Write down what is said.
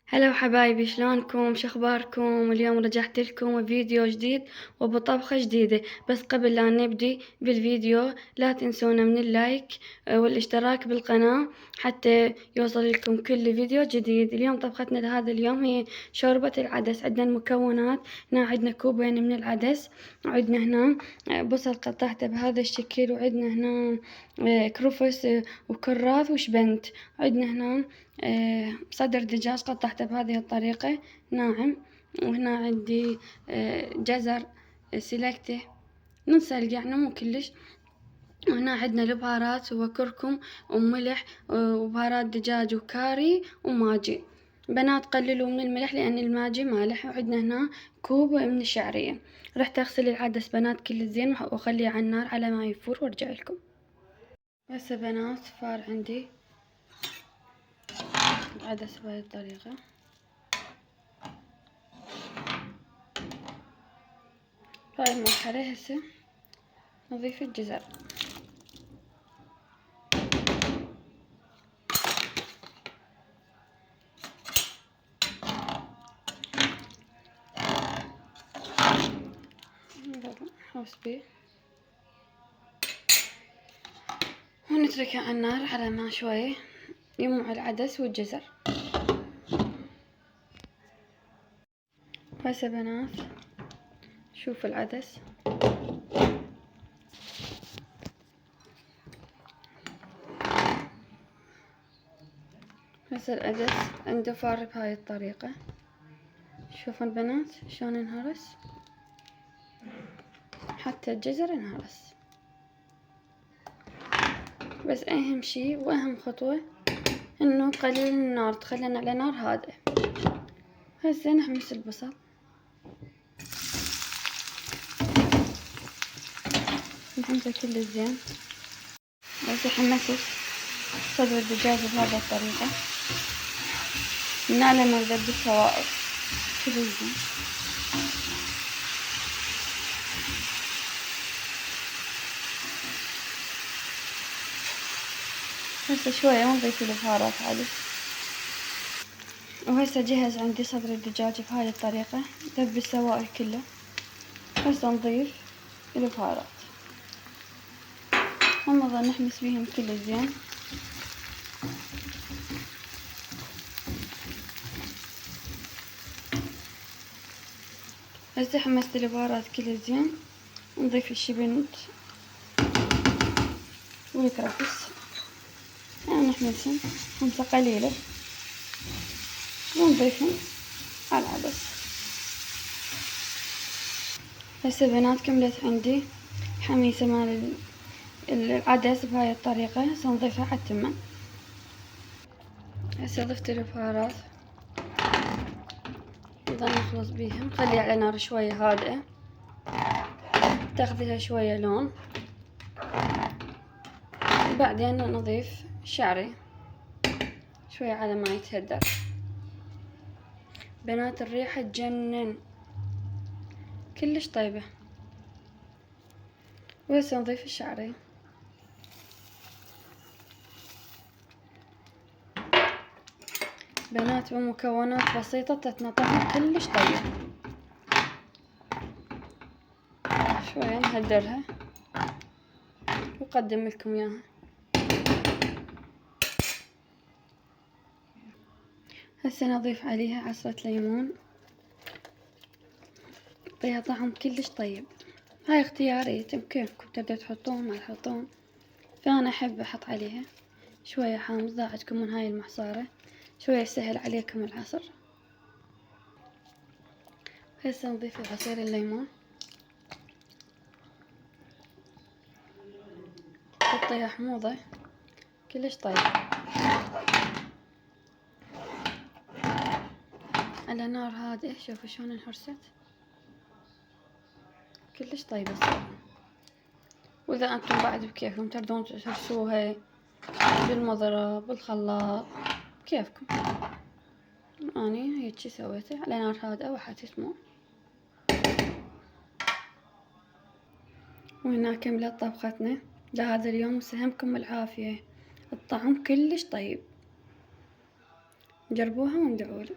هلا حبايبي، شلونكم؟ شخباركم؟ اليوم رجعت لكم بفيديو جديد وبطبخة جديدة. بس قبل لا نبدي بالفيديو لا تنسونا من اللايك والاشتراك بالقناة حتى يوصل لكم كل فيديو جديد. اليوم طبختنا لهذا اليوم هي شوربة العدس. عندنا المكونات، هنا عندنا كوبين من العدس، وعندنا هنا بصل قطعته بهذا الشكل، وعندنا هنا كرفس وكراث وشبنت، عندنا هنا صدر دجاج قطعته بهذه الطريقة ناعم، وهنا عندي جزر سلكته نص يعني مو كلش، وهنا عندنا البهارات وكركم وملح وبهارات دجاج وكاري وماجي. بنات قللوا من الملح لأن الماجي مالح. وعندنا هنا كوب من الشعرية. رحت أغسل العدس بنات كل زين وأخليه على النار على ما يفور وارجع لكم. هسه بنات فار عندي العدس بهاي الطريقة. هاي المرحلة هسه نضيف الجزر. نحوس بيه ونتركه على النار على ما شوية يموع العدس والجزر. هسه بنات شوف العدس، هسه العدس عنده فار بهاي الطريقة. شوفوا البنات شلون انهرس، حتى الجزر انهرس. بس اهم شي واهم خطوة انه قليل النار، تخلينا على نار هادئة. هسه نحمس البصل، نحمسه كل زين. هسه حمست صدر الدجاج بهذه الطريقة، هنا لما نذبي السوائل كل زين. هسه شوية ونضيف البهارات عادي. وهسه جهز عندي صدر الدجاج بهاي الطريقة، ذبي السوائل كله. هسه نضيف البهارات ونظل نحمس بيهم كل زين. هسه حمست البهارات كل زين، نضيف الشبنت والكرفس، يعني نحمسهم حمسة قليلة ونضيفهم على العدس. هسه بنات كملت عندي حميسة مال العدس بهاي الطريقة. هسه نضيفها على التمن. هسه ضفت البهارات، نظل نخلص بيها، نخليها على نار شوية هادئة تاخذلها شوية لون. بعدين نضيف شعري شوية على ما يتهدر. بنات الريحة تجنن كلش طيبة. وهسه نضيف الشعري. بنات بمكونات بسيطة تتنا طعم كلش طيب. شوية نهدرها وأقدم لكم اياها. هسه نضيف عليها عصرة ليمون، تعطيها طعم كلش طيب. هاي اختيارية بكيفكم، تقدروا تحطون ما تحطون، فأنا أحب أحط عليها شوية حامض. ضاعتكم من هاي المحصارة شوية سهل عليكم العصر. هسه نضيف عصير الليمون، تعطيها حموضة كلش طيب. على نار هادئة. شوفوا شلون انهرست كلش طيبة الصراحة. واذا انتم بعد بكيفكم تردون تهرسوها بالمضرب بالخلاط بكيفكم. اني هيجي سويته على نار هادئة وحتسمعوا. وهنا كملت طبختنا لهذا اليوم، وسهمكم العافية. الطعم كلش طيب، جربوها وندعولي.